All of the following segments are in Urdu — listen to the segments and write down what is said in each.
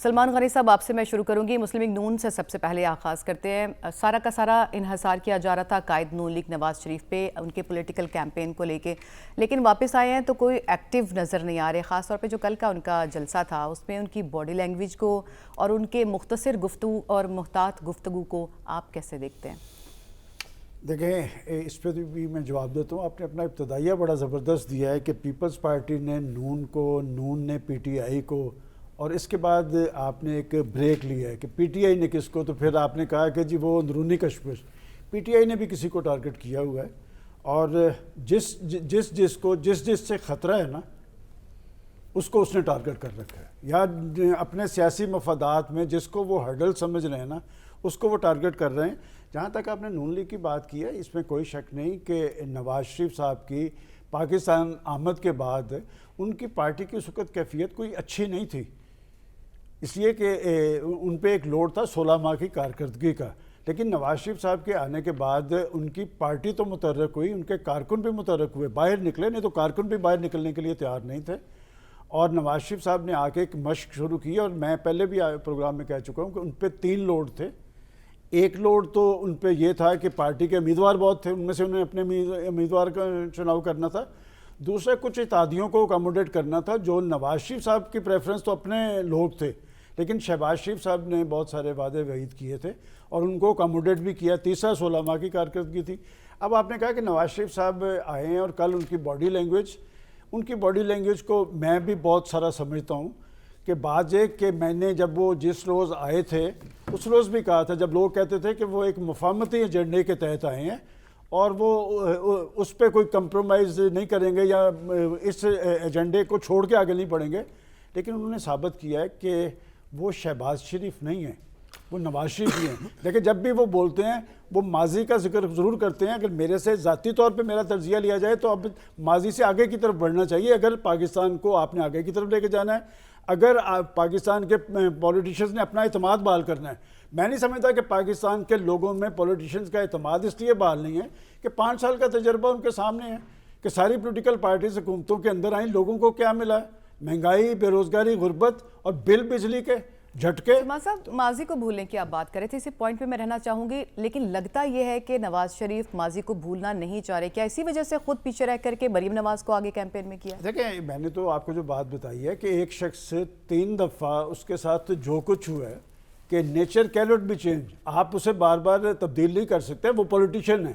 سلمان غنی صاحب، آپ سے میں شروع کروں گی. مسلم لیگ نون سے سب سے پہلے آغاز کرتے ہیں. سارا کا سارا انحصار کیا جا رہا تھا قائد نون لیگ نواز شریف پہ، ان کے پولیٹیکل کیمپین کو لے کے، لیکن واپس آئے ہیں تو کوئی ایکٹیو نظر نہیں آ رہے. خاص طور پہ جو کل کا ان کا جلسہ تھا اس میں ان کی باڈی لینگویج کو اور ان کے مختصر گفتگو اور محتاط گفتگو کو آپ کیسے دیکھتے ہیں؟ دیکھیں، اس پہ بھی میں جواب دیتا ہوں. آپ نے اپنا ابتدائیہ بڑا زبردست دیا ہے کہ پیپلز پارٹی نے نون کو، نون نے پی ٹی آئی کو، اور اس کے بعد آپ نے ایک بریک لیا ہے کہ پی ٹی آئی نے کس کو، تو پھر آپ نے کہا کہ جی وہ اندرونی کشمکش. پی ٹی آئی نے بھی کسی کو ٹارگٹ کیا ہوا ہے، اور جس کو جس سے خطرہ ہے نا اس کو اس نے ٹارگٹ کر رکھا ہے، یا اپنے سیاسی مفادات میں جس کو وہ ہرڈل سمجھ رہے ہیں نا اس کو وہ ٹارگٹ کر رہے ہیں. جہاں تک آپ نے نون لیگ کی بات کی ہے، اس میں کوئی شک نہیں کہ نواز شریف صاحب کی پاکستان آمد کے بعد ان کی پارٹی کی اس وقت کیفیت کوئی اچھی نہیں تھی، اس لیے کہ ان پہ ایک لوڈ تھا 16 ماہ کی کارکردگی کا. لیکن نواز شریف صاحب کے آنے کے بعد ان کی پارٹی تو متحرک ہوئی، ان کے کارکن بھی متحرک ہوئے، باہر نکلے، نہیں تو کارکن بھی باہر نکلنے کے لیے تیار نہیں تھے. اور نواز شریف صاحب نے آ کے ایک مشق شروع کی، اور میں پہلے بھی پروگرام میں کہہ چکا ہوں کہ ان پہ 3 لوڈ تھے. ایک لوڈ تو ان پہ یہ تھا کہ پارٹی کے امیدوار بہت تھے، ان میں سے انہیں اپنے امیدوار کا چناؤ کرنا تھا. دوسرا کچھ اتحادیوں کو اکاموڈیٹ کرنا تھا. جو نواز شریف صاحب کی پریفرنس تو اپنے لوگ تھے، لیکن شہباز شریف صاحب نے بہت سارے وعدے وعید کیے تھے اور ان کو اکاموڈیٹ بھی کیا. تیسرا 16 ماہ کی کارکردگی تھی. اب آپ نے کہا کہ نواز شریف صاحب آئے ہیں اور کل ان کی باڈی لینگویج کو میں بھی بہت سارا سمجھتا ہوں کہ بعض ایک کہ میں نے جب وہ جس روز آئے تھے اس روز بھی کہا تھا، جب لوگ کہتے تھے کہ وہ ایک مفاہمتی ایجنڈے کے تحت آئے ہیں اور وہ اس پہ کوئی کمپرومائز نہیں کریں گے یا اس ایجنڈے کو چھوڑ کے آگے نہیں بڑھیں گے، لیکن انہوں نے ثابت کیا ہے کہ وہ شہباز شریف نہیں ہیں، وہ نواز شریف ہی ہیں. لیکن جب بھی وہ بولتے ہیں وہ ماضی کا ذکر ضرور کرتے ہیں. اگر میرے سے ذاتی طور پہ میرا تجزیہ لیا جائے تو اب ماضی سے آگے کی طرف بڑھنا چاہیے. اگر پاکستان کو آپ نے آگے کی طرف لے کے جانا ہے، اگر پاکستان کے پولیٹیشنز نے اپنا اعتماد بحال کرنا ہے. میں نہیں سمجھتا کہ پاکستان کے لوگوں میں پولیٹیشنز کا اعتماد اس لیے بحال نہیں ہے کہ 5 سال کا تجربہ ان کے سامنے ہے کہ ساری پولیٹیکل پارٹیز حکومتوں کے اندر آئیں، لوگوں کو کیا ملا ہے؟ مہنگائی، بے روزگاری، غربت اور بجلی کے جھٹکے. سلمان صاحب، ماضی کو بھولنے کی آپ بات کرے تھے، اسی پوائنٹ پہ میں رہنا چاہوں گی، لیکن لگتا یہ ہے کہ نواز شریف ماضی کو بھولنا نہیں چاہ رہے. کیا اسی وجہ سے خود پیچھے رہ کر کے مریم نواز کو آگے کیمپین میں کیا؟ دیکھیں، میں نے تو آپ کو جو بات بتائی ہے کہ ایک شخص 3 دفعہ اس کے ساتھ جو کچھ ہوا ہے کہ نیچر کینٹ بی چینج، آپ اسے بار بار تبدیل نہیں کر سکتے. وہ پولیٹیشین ہے.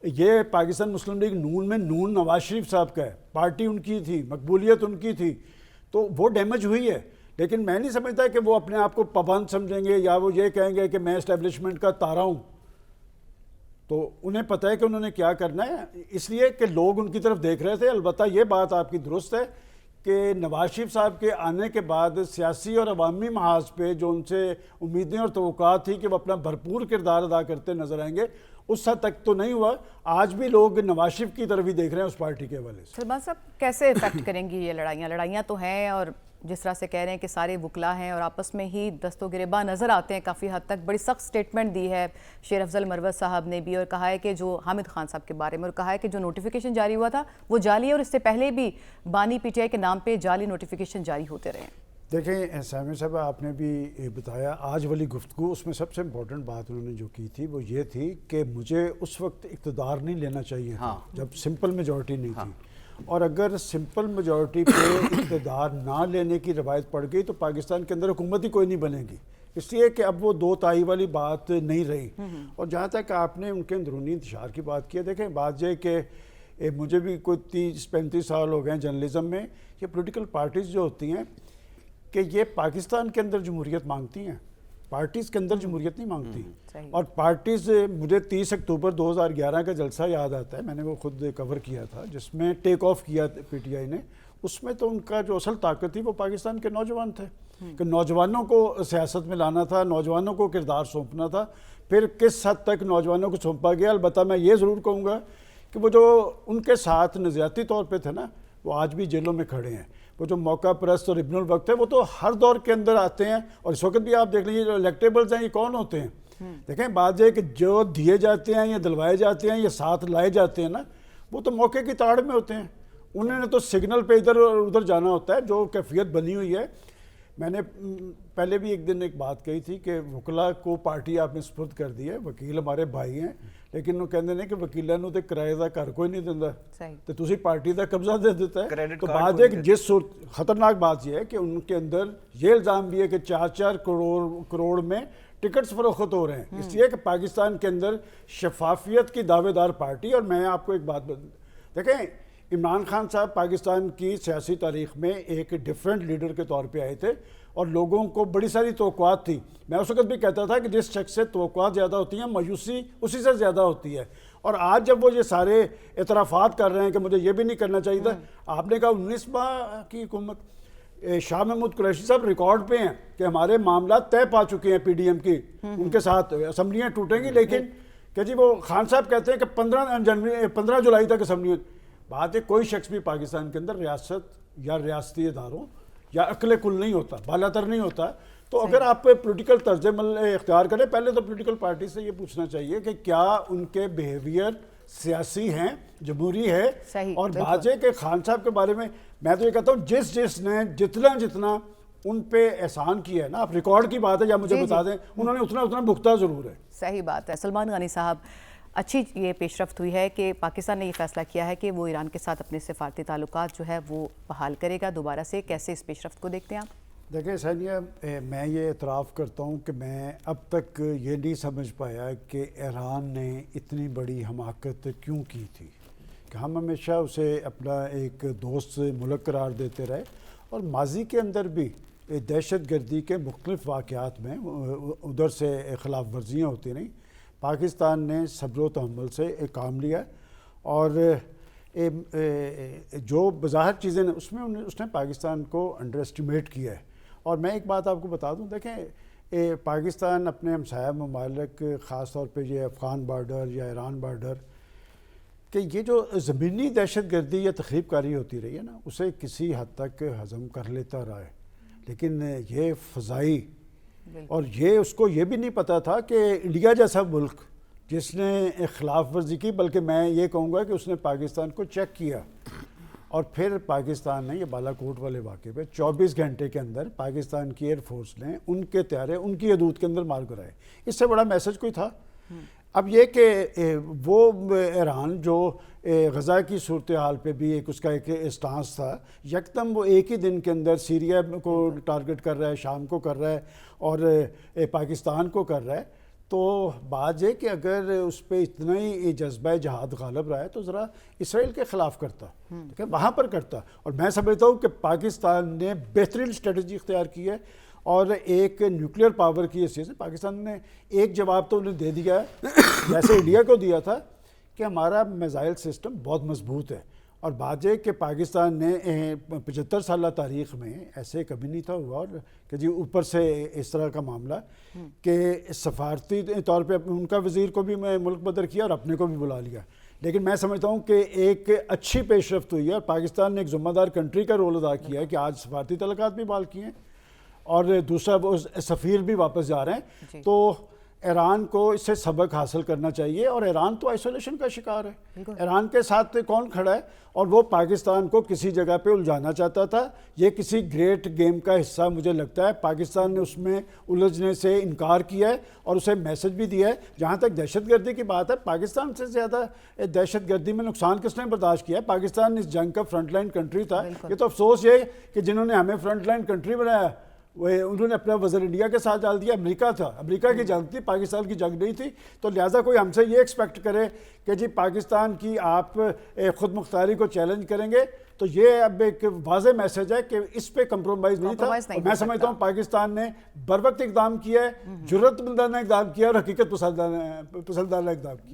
یہ پاکستان مسلم لیگ نون میں نون نواز شریف صاحب کا ہے، پارٹی ان کی تھی، مقبولیت ان کی تھی، تو وہ ڈیمیج ہوئی ہے. لیکن میں نہیں سمجھتا کہ وہ اپنے آپ کو پابند سمجھیں گے یا وہ یہ کہیں گے کہ میں اسٹیبلشمنٹ کا تارا ہوں. تو انہیں پتہ ہے کہ انہوں نے کیا کرنا ہے، اس لیے کہ لوگ ان کی طرف دیکھ رہے تھے. البتہ یہ بات آپ کی درست ہے کہ نواز شریف صاحب کے آنے کے بعد سیاسی اور عوامی محاذ پہ جو ان سے امیدیں اور توقعات تھی کہ وہ اپنا بھرپور کردار ادا کرتے نظر آئیں گے، اس حد تک تو نہیں ہوا. آج بھی لوگ نواز شریف کی طرف ہی دیکھ رہے ہیں اس پارٹی کے حوالے سے. سلمان صاحب، کیسے افیکٹ کریں گی یہ لڑائیاں تو ہیں، اور جس طرح سے کہہ رہے ہیں کہ سارے وکلا ہیں اور آپس میں ہی دست و گریباں نظر آتے ہیں کافی حد تک. بڑی سخت سٹیٹمنٹ دی ہے شیر افضل مروت صاحب نے بھی، اور کہا ہے کہ جو حامد خان صاحب کے بارے میں، اور کہا ہے کہ جو نوٹیفیکیشن جاری ہوا تھا وہ جعلی ہے، اور اس سے پہلے بھی بانی پی ٹی آئی کے نام پہ جعلی نوٹیفیکیشن جاری ہوتے رہے ہیں. دیکھیں سامع صاحب، آپ نے بھی بتایا آج والی گفتگو، اس میں سب سے امپورٹنٹ بات انہوں نے جو کی تھی وہ یہ تھی کہ مجھے اس وقت اقتدار نہیں لینا چاہیے تھا جب سمپل میجورٹی نہیں تھی، اور اگر سمپل میجورٹی پہ اقتدار نہ لینے کی روایت پڑ گئی تو پاکستان کے اندر حکومت ہی کوئی نہیں بنے گی. اس لیے کہ اب وہ 2 تائی والی بات نہیں رہی. اور جہاں تک آپ نے ان کے اندرونی انتشار کی بات کی ہے، دیکھیں بات یہ کہ مجھے بھی کوئی 30-35 سال ہو گئے ہیں جرنلزم میں. یہ پولیٹیکل پارٹیز جو ہوتی ہیں کہ یہ پاکستان کے اندر جمہوریت مانگتی ہیں، پارٹیز کے اندر جمہوریت نہیں مانگتی. اور پارٹیز، مجھے 30 اکتوبر 2011 کا جلسہ یاد آتا ہے، میں نے وہ خود کور کیا تھا جس میں ٹیک آف کیا پی ٹی آئی نے. اس میں تو ان کا جو اصل طاقت تھی وہ پاکستان کے نوجوان تھے کہ نوجوانوں کو سیاست میں لانا تھا، نوجوانوں کو کردار سونپنا تھا. پھر کس حد تک نوجوانوں کو سونپا گیا، البتہ میں یہ ضرور کہوں گا کہ وہ جو ان کے ساتھ نظریاتی طور پہ تھے نا، وہ آج بھی جیلوں میں کھڑے ہیں. وہ جو موقع پرست اور ابن الوقت ہے وہ تو ہر دور کے اندر آتے ہیں، اور اس وقت بھی آپ دیکھ لیجیے جو الیکٹیبلز ہیں یہ کون ہوتے ہیں. دیکھیں بات یہ کہ جو دیے جاتے ہیں یا دلوائے جاتے ہیں یا ساتھ لائے جاتے ہیں نا، وہ تو موقع کی تاڑ میں ہوتے ہیں. انہوں نے تو سگنل پہ ادھر اور ادھر جانا ہوتا ہے. جو کیفیت بنی ہوئی ہے، میں نے پہلے بھی ایک دن ایک بات کہی تھی کہ وکلا کو پارٹی آپ نے سپرد کر دی ہے, وکیل ہمارے بھائی ہیں, لیکن وہ کہتے ہیں کہ وکیلوں نو تے کرائے دا گھر کوئی نہیں دیندا, تو تسی پارٹی دا قبضہ دے دیتا ہے. تو بات ایک جس خطرناک بات یہ ہے کہ ان کے اندر یہ الزام بھی ہے کہ 4 کروڑ میں ٹکٹس فروخت ہو رہے ہیں, اس لیے کہ پاکستان کے اندر شفافیت کی دعوے دار پارٹی. اور میں آپ کو ایک بات دیکھیں, عمران خان صاحب پاکستان کی سیاسی تاریخ میں ایک ڈیفرنٹ لیڈر کے طور پہ آئے تھے اور لوگوں کو بڑی ساری توقعات تھی. میں اس وقت بھی کہتا تھا کہ جس شخص سے توقعات زیادہ ہوتی ہیں مایوسی اسی سے زیادہ ہوتی ہے. اور آج جب وہ یہ سارے اعترافات کر رہے ہیں کہ مجھے یہ بھی نہیں کرنا چاہیے تھا, آپ نے کہا 19 ماہ کی حکومت, شاہ محمود قریشی صاحب ریکارڈ پہ ہیں کہ ہمارے معاملات طے پا چکے ہیں پی ڈی ایم کی, ان کے ساتھ اسمبلیاں ٹوٹیں گی, لیکن کہ جی وہ خان صاحب کہتے ہیں کہ 15 جولائی تک اسمبلی. بات ہے کوئی شخص بھی پاکستان کے اندر ریاست یا ریاستی اداروں یا عقل کل نہیں ہوتا, بالاتر نہیں ہوتا. تو اگر آپ پولیٹیکل طرز عمل اختیار کریں, پہلے تو پولیٹیکل پارٹی سے یہ پوچھنا چاہیے کہ کیا ان کے بیہیویئر سیاسی ہیں, جمہوری ہے. اور بات ہے کہ خان صاحب کے بارے میں تو یہ کہتا ہوں جس نے جتنا ان پہ احسان کیا ہے نا, آپ ریکارڈ کی بات ہے یا مجھے بتا دیں, انہوں نے اتنا بھگتا ضرور ہے. صحیح بات ہے. سلمان غانی صاحب, اچھی یہ پیش رفت ہوئی ہے کہ پاکستان نے یہ فیصلہ کیا ہے کہ وہ ایران کے ساتھ اپنے سفارتی تعلقات جو ہے وہ بحال کرے گا دوبارہ سے. کیسے اس پیش رفت کو دیکھتے ہیں آپ؟ دیکھیں ثانیہ, میں یہ اعتراف کرتا ہوں کہ میں اب تک یہ نہیں سمجھ پایا کہ ایران نے اتنی بڑی حماقت کیوں کی تھی, کہ ہم ہمیشہ اسے اپنا ایک دوست ملک قرار دیتے رہے. اور ماضی کے اندر بھی دہشت گردی کے مختلف واقعات میں ادھر سے خلاف ورزیاں ہوتی رہیں, پاکستان نے صبر و تحمل سے ایک کام لیا, اور جو بظاہر چیزیں اس میں اس نے پاکستان کو انڈر اسٹیمیٹ کیا ہے. اور میں ایک بات آپ کو بتا دوں, دیکھیں پاکستان اپنے ہمسایہ ممالک, خاص طور پہ یہ افغان بارڈر یا ایران بارڈر, کہ یہ جو زمینی دہشت گردی یا تخریب کاری ہوتی رہی ہے نا, اسے کسی حد تک ہضم کر لیتا رہا ہے. لیکن یہ فضائی, اور یہ اس کو یہ بھی نہیں پتا تھا کہ انڈیا جیسا ملک جس نے خلاف ورزی کی, بلکہ میں یہ کہوں گا کہ اس نے پاکستان کو چیک کیا, اور پھر پاکستان نے یہ بالا کوٹ والے واقعے پہ 24 گھنٹے کے اندر پاکستان کی ایئر فورس نے ان کے طیارے ان کی حدود کے اندر مار کرائے. اس سے بڑا میسج کوئی تھا؟ اب یہ کہ وہ ایران جو غزہ کی صورتحال پہ بھی ایک اس کا ایک اسٹانس تھا, یکدم وہ ایک ہی دن کے اندر سیریا کو ٹارگٹ کر رہا ہے, شام کو کر رہا ہے, اور پاکستان کو کر رہا ہے. تو بات یہ کہ اگر اس پہ اتنا ہی جذبہ جہاد غالب رہا ہے تو ذرا اسرائیل کے خلاف کرتا, کہ وہاں پر کرتا. اور میں سمجھتا ہوں کہ پاکستان نے بہترین اسٹریٹجی اختیار کی ہے, اور ایک نیوکلیئر پاور کی حیثیت سے پاکستان نے ایک جواب تو انہیں دے دیا ہے, جیسے انڈیا کو دیا تھا, کہ ہمارا میزائل سسٹم بہت مضبوط ہے. اور بات یہ کہ پاکستان نے 75 سالہ تاریخ میں ایسے کبھی نہیں تھا ہوا, اور کہ جی اوپر سے اس طرح کا معاملہ کہ سفارتی طور پہ ان کا وزیر کو بھی میں ملک بدر کیا اور اپنے کو بھی بلا لیا. لیکن میں سمجھتا ہوں کہ ایک اچھی پیش رفت ہوئی ہے, اور پاکستان نے ایک ذمہ دار کنٹری کا رول ادا کیا ہے کہ آج سفارتی تعلقات بھی بحال کیے ہیں, اور دوسرا وہ سفیر بھی واپس جا رہے ہیں. تو ایران کو اس سے سبق حاصل کرنا چاہیے, اور ایران تو آئسولیشن کا شکار ہے. ایران کے ساتھ کون کھڑا ہے, اور وہ پاکستان کو کسی جگہ پہ الجھانا چاہتا تھا. یہ کسی گریٹ گیم کا حصہ مجھے لگتا ہے. پاکستان نے اس میں الجھنے سے انکار کیا ہے, اور اسے میسج بھی دیا ہے. جہاں تک دہشت گردی کی بات ہے, پاکستان سے زیادہ دہشت گردی میں نقصان کس نے برداشت کیا ہے؟ پاکستان اس جنگ کا فرنٹ لائن کنٹری تھا. یہ تو افسوس یہ کہ جنہوں نے ہمیں فرنٹ لائن کنٹری بنایا وہ انہوں نے اپنا وزر انڈیا کے ساتھ ڈال دیا. امریکہ تھا, امریکہ کی جنگ تھی, پاکستان کی جنگ نہیں تھی. تو لہٰذا کوئی ہم سے یہ ایکسپیکٹ کرے کہ جی پاکستان کی آپ خود مختاری کو چیلنج کریں گے, تو یہ اب ایک واضح میسج ہے کہ اس پہ کمپرومائز نہیں تھا. اور میں سمجھتا ہوں پاکستان نے بر وقت اقدام کیا ہے, جرأت مندانہ اقدام کیا, اور حقیقت پسندانہ اقدام کیا.